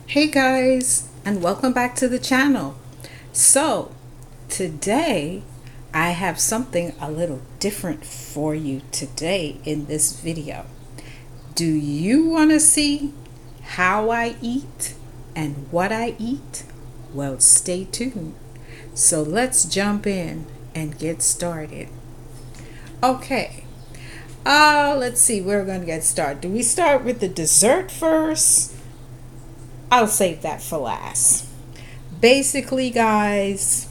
Hey guys, and welcome back to the channel. So, today I have something a little different for you today in this video. Do you want to see how I eat and what I eat? Well, stay tuned. So, let's jump in and get started. Okay. Let's see, we're going to get started. Do we start with the dessert first? I'll save that for last. Basically, guys,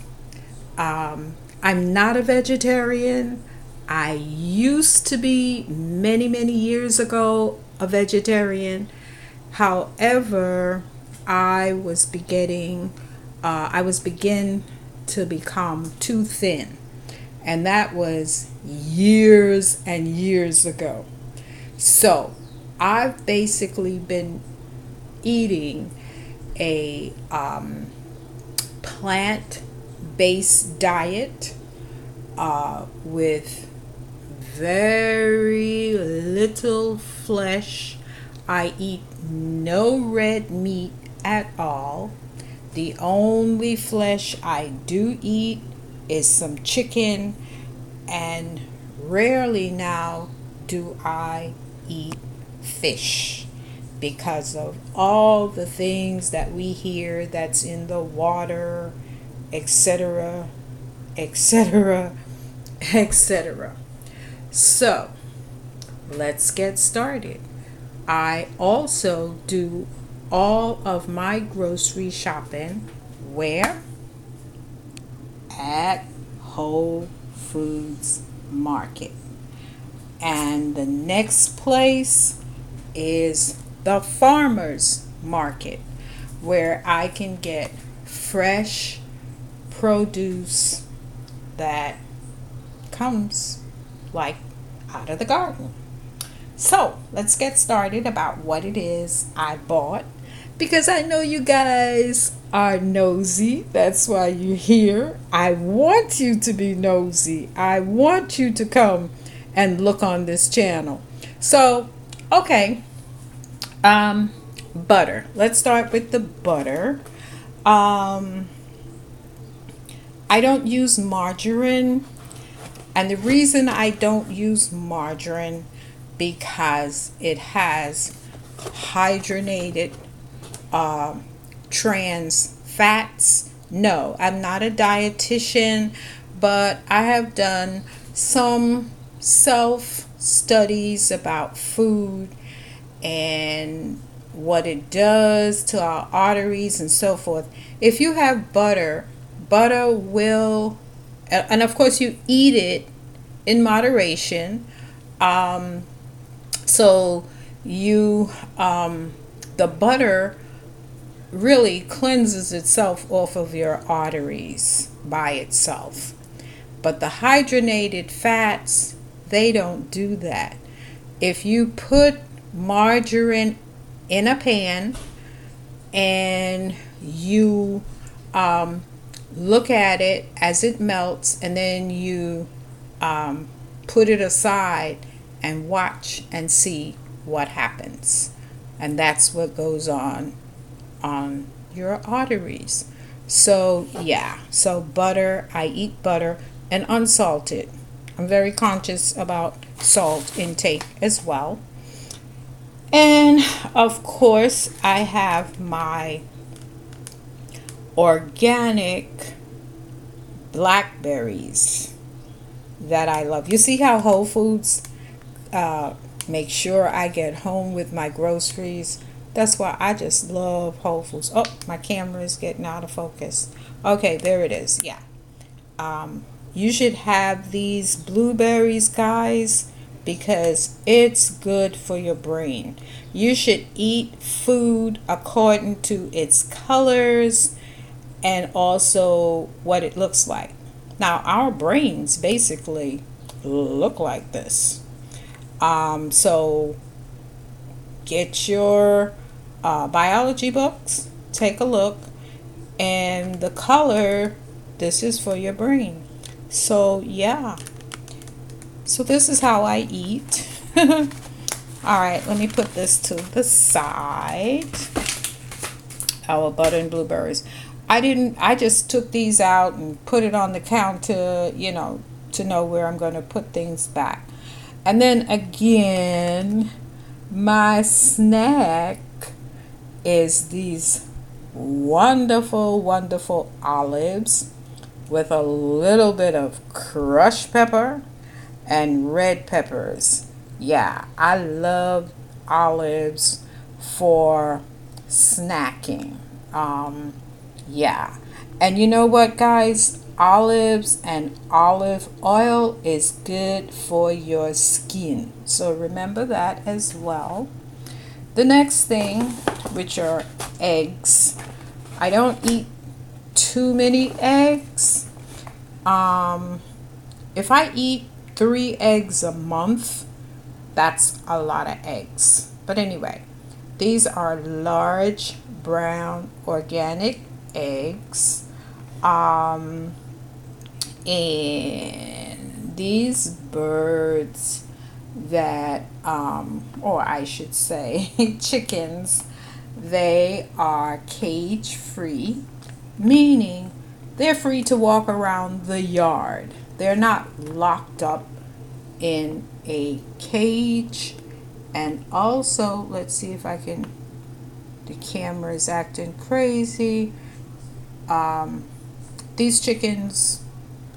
I'm not a vegetarian. I used to be many years ago a vegetarian. However, I was begin to become too thin, and that was years and years ago. So I've basically been eating a plant-based diet with very little flesh. I eat no red meat at all. The only flesh I do eat is some chicken, and rarely now do I eat fish because of all the things that we hear that's in the water, etc., etc., etc. So, let's get started. I also do all of my grocery shopping where? At Whole Foods Market. And the next place is the farmers market, where I can get fresh produce that comes like out of the garden. So let's get started about what it is I bought, because I know you guys are nosy. That's why you're here. I want you to be nosy. I want you to come and look on this channel. So, okay. Butter. Let's start with the butter. I don't use margarine, and the reason I don't use margarine because it has hydrogenated trans fats. No, I'm not a dietitian, but I have done some self studies about food and what it does to our arteries and so forth. If you have butter, butter will, and of course you eat it in moderation. So you, the butter really cleanses itself off of your arteries by itself. But the hydrogenated fats, they don't do that. If you put margarine in a pan and you look at it as it melts, and then you put it aside and watch and see what happens, and that's what goes on your arteries. So yeah, so butter, I eat butter, and unsalted. I'm very conscious about salt intake as well. And of course, I have my organic blackberries that I love. You see how Whole Foods make sure I get home with my groceries? That's why I just love Whole Foods. Oh, my camera is getting out of focus. Okay, there it is. Yeah. You should have these blueberries, guys, because it's good for your brain. You should eat food according to its colors and also what it looks like. Now, our brains basically look like this. So get your biology books, take a look, and the color, this is for your brain. So yeah, so this is how I eat. All right, let me put this to the side. our butter and blueberries. I just took these out and put it on the counter, to know where I'm going to put things back. And then again, my snack is these wonderful, wonderful olives with a little bit of crushed pepper and red peppers. Yeah, I love olives for snacking. Yeah. And you know what, guys? Olives and olive oil is good for your skin. So remember that as well. The next thing, which are eggs. I don't eat too many eggs. If I eat 3 eggs a month, that's a lot of eggs. But anyway, these are large brown organic eggs. And these birds that, or I should say, chickens, they are cage free, meaning they're free to walk around the yard. They're not locked up in a cage. And also, let's see if I can, the camera is acting crazy. These chickens,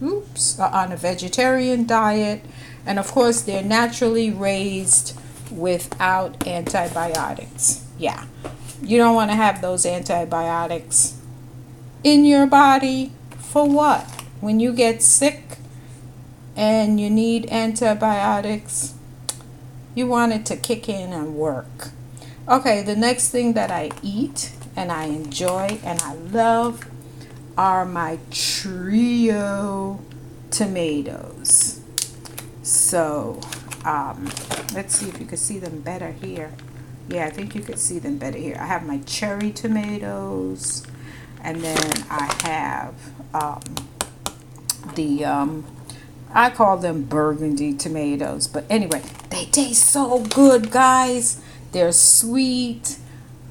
are on a vegetarian diet. And of course, they're naturally raised without antibiotics. Yeah, you don't want to have those antibiotics in your body. For what? When you get sick and you need antibiotics, you want it to kick in and work. Okay, the next thing that I eat and I enjoy and I love are my trio tomatoes. So, let's see if you can see them better here. Yeah, I think you could see them better here. I have my cherry tomatoes, and then I have I call them burgundy tomatoes. But anyway, they taste so good, guys. They're sweet,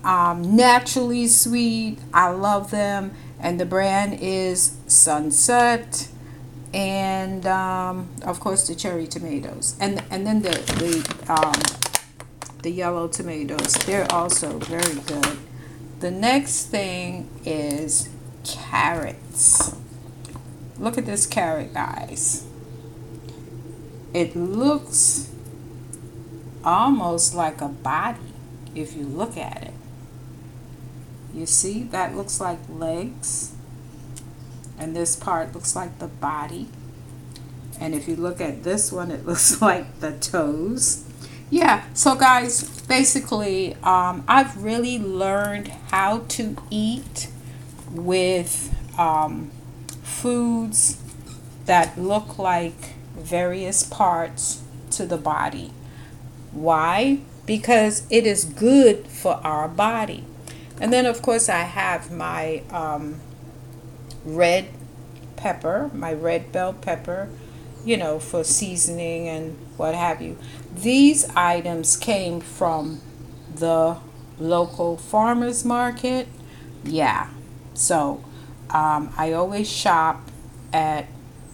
naturally sweet. I love them. And the brand is Sunset. And of course the cherry tomatoes. And then the yellow tomatoes. They're also very good. The next thing is carrots. Look at this carrot, guys. It looks almost like a body if you look at it. You see, that looks like legs. And this part looks like the body. And if you look at this one, it looks like the toes. Yeah, so guys, basically, I've really learned how to eat with foods that look like various parts to the body. Why? Because it is good for our body. And then, of course, I have my red pepper, my red bell pepper, for seasoning and what have you. These items came from the local farmers market. Yeah. So I always shop at,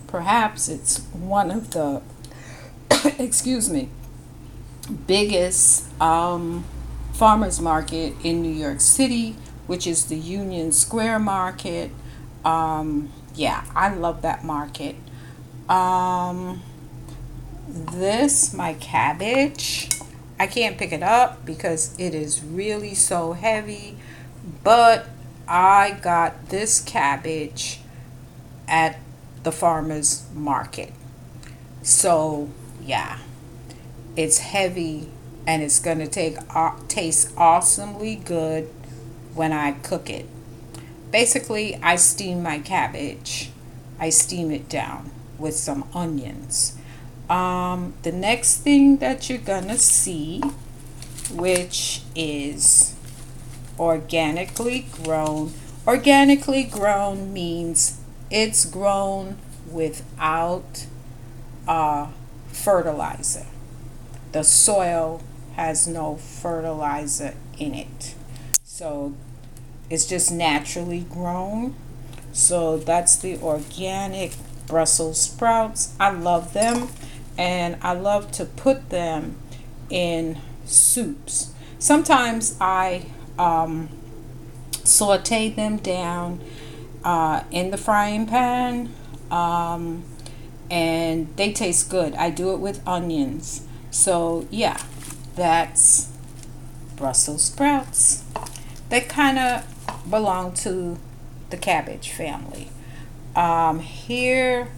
perhaps it's one of the, excuse me, biggest farmers market in New York City, which is the Union Square Market. Yeah, I love that market. This, my cabbage, I can't pick it up because it is really so heavy, but I got this cabbage at the farmers market. So yeah, it's heavy and it's gonna taste awesomely good when I cook it. Basically, I steam my cabbage. I steam it down with some onions. The next thing that you're gonna see, which is organically grown. Organically grown means it's grown without fertilizer. The soil has no fertilizer in it. So It's just naturally grown. So that's the organic Brussels sprouts. I love them, and I love to put them in soups. Sometimes I saute them down in the frying pan, and they taste good. I do it with onions. So yeah, that's Brussels sprouts. They kind of belong to the cabbage family. Here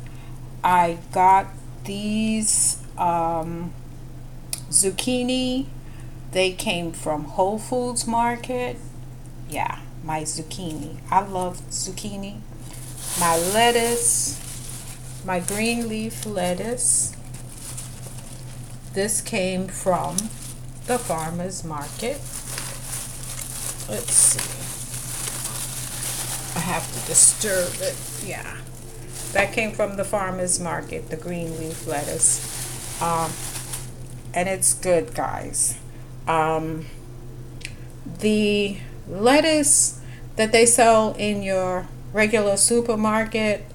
I got these zucchini. They came from Whole Foods Market. Yeah, my zucchini. I love zucchini. My lettuce, my green leaf lettuce. This came from the farmer's market. Let's see. I have to disturb it. Yeah. That came from the farmer's market, the green leaf lettuce. And it's good, guys. The lettuce that they sell in your regular supermarket,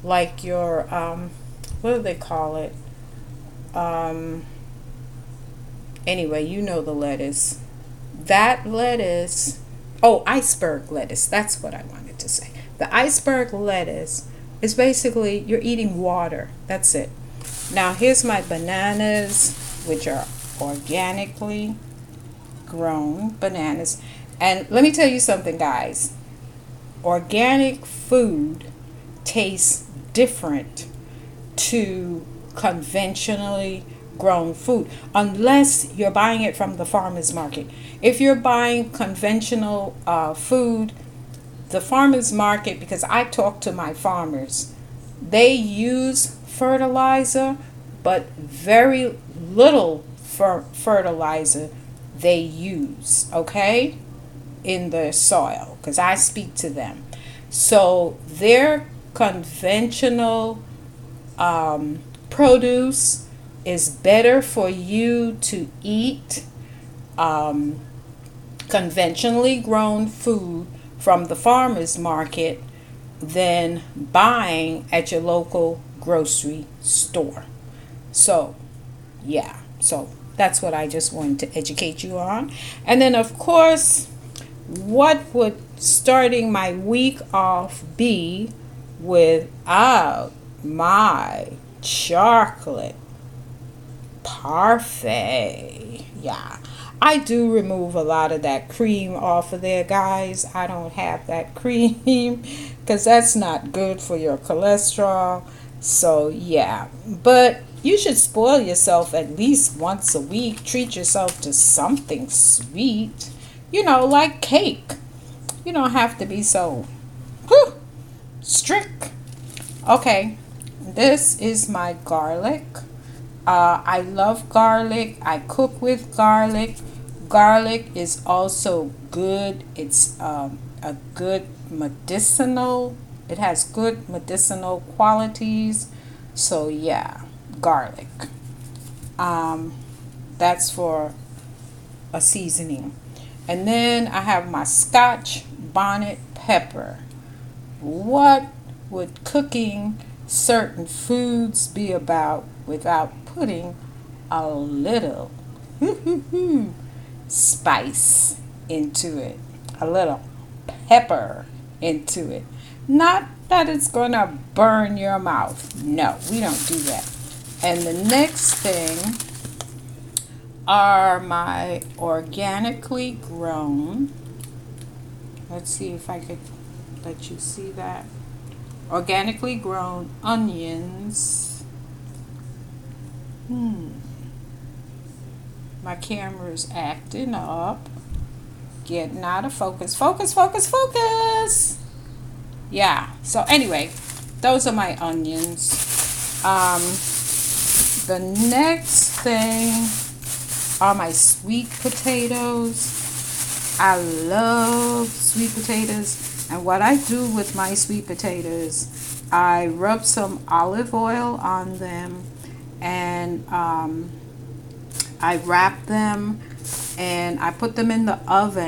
like your, what do they call it? Anyway, you know the lettuce. That lettuce, oh, iceberg lettuce. That's what I wanted to say. The iceberg lettuce is basically you're eating water. That's it. Now, here's my bananas, which are organically grown bananas. And let me tell you something, guys. Organic food tastes different to conventionally grown food, unless you're buying it from the farmer's market. If you're buying conventional food, the farmer's market, because I talk to my farmers, they use fertilizer, but very little fertilizer they use, okay, in the soil, because I speak to them. So their conventional produce is better for you to eat conventionally grown food from the farmer's market than buying at your local grocery store. So, yeah. So, that's what I just wanted to educate you on. And then, of course, what would starting my week off be without my chocolate parfait? Yeah, I do remove a lot of that cream off of there, guys. I don't have that cream because that's not good for your cholesterol. So yeah, but you should spoil yourself at least once a week. Treat yourself to something sweet, like cake. You don't have to be so strict. Okay, this is my garlic. I love garlic. I cook with garlic. Garlic is also good. It's a good medicinal. It has good medicinal qualities. So yeah, garlic. That's for a seasoning. And then I have my Scotch bonnet pepper. What would cooking certain foods be about without putting a little spice into it, a little pepper into it? Not that it's going to burn your mouth. No, we don't do that. And the next thing are my organically grown. Let's see if I could let you see that. Organically grown onions. My camera's acting up. Getting out of focus. Focus, focus, focus. Yeah. So anyway, those are my onions. The next thing are my sweet potatoes. I love sweet potatoes. And what I do with my sweet potatoes, I rub some olive oil on them, and I wrap them, and I put them in the oven.